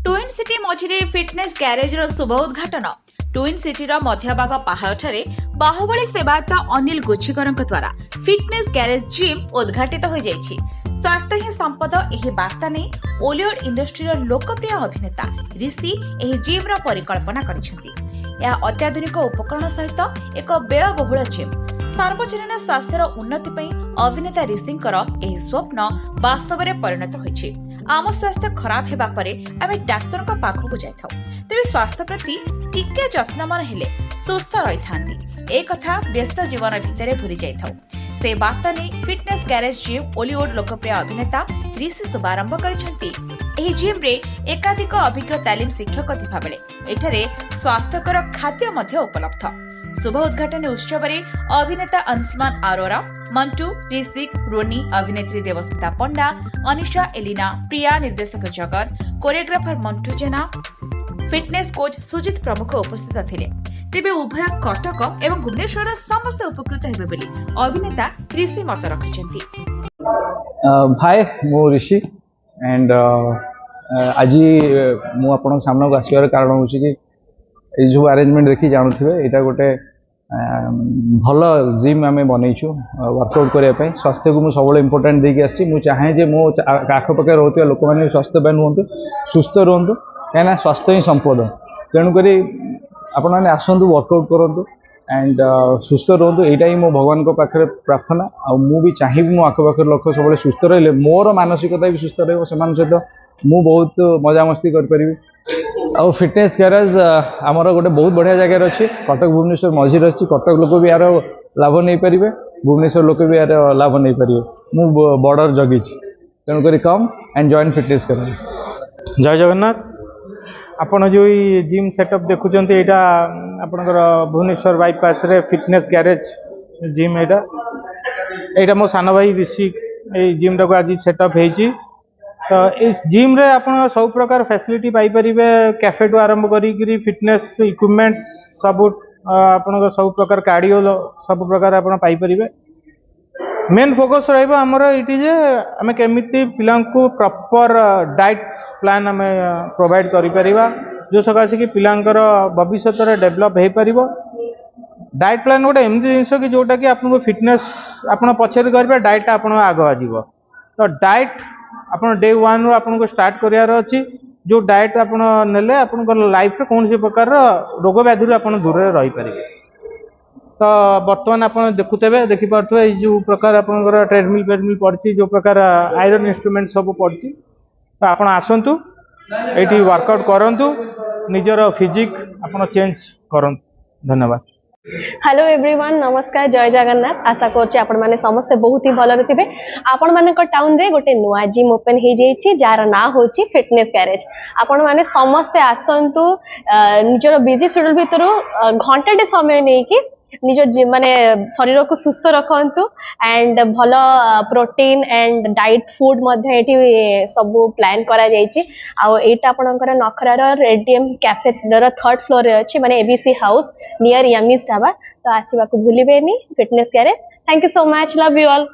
Twin city मझिरे fitness garage रो शुभ उद्घाटन। Twin city रो मध्यभाग पहाड़ठारे बाहुबली सेवायत अनिल गोछीकर द्वारा fitness garage gym उद्घाटित हो जाइछि। स्वास्थ्य ही संपद एही वार्ता नै ओलिउड इंडस्ट्री रो लोकप्रिय अभिनेता ऋषि एही जिम रो परिकल्पना करिसेंति। यह अत्याधुनिक उपकरण सहित एक व्ययबहुल जिम सार्वजनीन स्वास्थ्यर उन्नति पई अभिनेता ऋषिंकर एही स्वप्न वास्तव में परिणत होइछि। आम स्वास्थ्य खराब हेबा परे आमे डाक्टर का पाखकु जाइथाउ, तेबे स्वास्थ्य प्रति टिके जत्नवान हेले सुस्थ रहि थांती ए कथा व्यस्त जीवन भितरे भूली जाइथाउ। से वार्ता नै फिटनेस गैरेज जिम ओलिउड लोकप्रिय अभिनेता ऋषि शुभारंभ करिसेंति। एही जिम रे एकाधिक अभिज्ञ तालीम शिक्षक थिबा बेले एठारे स्वास्थ्यकर खाद्य मध्य उपलब्ध। शुभ उद्घाटन उत्सव में अभिनेता अंशुमान अरोरा, मंटू, ऋषिक, रोनी, अभिनेत्री देवस्मिता पंडा, अनिशा, एलिना, प्रिया, निर्देशक जगत, कोरियोग्राफर मंटू जेना, फिटनेस कोच सुजित प्रमुख उपस्थित थिले। तेबे उभय कटक एवं भुवनेश्वर समस्त उपकृत हेबे बोली अभिनेता ऋषि मत रखिसेंति। हाय मो ऋषि एंड आज मु आपन सामना को आसीबार कारण होछि कि ये जो अरेंजमेंट देखी जानूे यहाँ गोटे भल जिम आम बनईचु वर्कआउट करने स्वास्थ्य को मुझे सब इम्पोर्टाट देकी आसी चाहे जे मो आखपाखे रोकवा लोक मैंने स्वास्थ्यवान रुहतु सुस्थ रुहतु कहीं स्वास्थ्य ही संपद तेणुक आपण मैंने आसतु वर्कआउट करूँ एंड सुस्थ रुहतु यहाँ ही मो भगवान पाखे प्रार्थना आ भी चाहिए मो आखपाखे लोक सब सुस्थ रही मोर मानसिकता भी सुस्थ रहित मु बहुत मजामस्ती करी आउ फिटनेस गैरेज आमर गोटे बहुत बढ़िया जगह अच्छी कटक भुवनेश्वर मझे अच्छी कटक लोक भी यार लाभ नहीं पारे भुवनेश्वर लोक भी यार लाभ नहीं पारे मु बॉर्डर जगी तेणुक come and join fitness garage. जय जगन्नाथ। आपण जो जिम सेटअप देखुं यहाँ आपणकर भुवनेश्वर बाईपास रे फिटनेस गैरेज जिम यहाँ मो सान भाई ऋषि जिम टाक आज सेटअप होती तो इस जिम रे आपण सब प्रकार फैसिलिटी पाई परिबे कैफे टू आरंभ करी फिटनेस इक्विपमेंट्स सब आपण सब प्रकार कार्डियो सब प्रकार आपण पाई परिबे। मेन फोकस रहइबा हमर इटी जे हमें केमिति पिलां को प्रॉपर डाइट प्लान हमें प्रोवाइड करि परिबा जो सकासे कि पिलांकर भविष्य रे डेवलप हे परिबो। डाइट प्लान गोटे एमती जिनिस कि जोटा कि आपन फिटनेस आपण पछरे करबे डाइट आपण आगो आजीबो तो डाइट आपन डे 1 रो आपन को स्टार्ट करियार अछि जो डाइट आपन नेले आपन को लाइफ रे कौन सी प्रकार रोग व्याधि आपन दूर रही पारिबे। तो वर्तमान आपन देखुतेबे देखि पारथबे जो प्रकार आपन ट्रेडमिल पड़ती जो प्रकार आयरन इंस्ट्रूमेंट सब पड़ती तो आपन आसंतु एटी वर्कआउट करंतु निजर फिजिक आपन चेंज करंतु। धन्यवाद। हेलो एवरीवन, नमस्कार, जय जगन्नाथ। आशा करछि आपण माने समस्ते बहुत ही भल रहिबे। आपण माने को टाउन रे गोटे नुआ जिम ओपन हे जेछि जार ना होछि फिटनेस गैरेज। आपण माने समस्ते आसंतु निजर बिजी शेड्यूल भितरु घंटाटे समय नै कि निज माने शरीर को सुस्थ रखंतु एंड भल प्रोटीन एंड डाइट फूड मध्ये एठी सब प्लान करा जायछि। आ एटा आपनकर नखरार रेडियम कैफे दर 3rd फ्लोर रे अछि माने ABC house near yummy's dhaba. तो आसीबा को भूलिबेनी fitness garage. Thank you so much, love you all.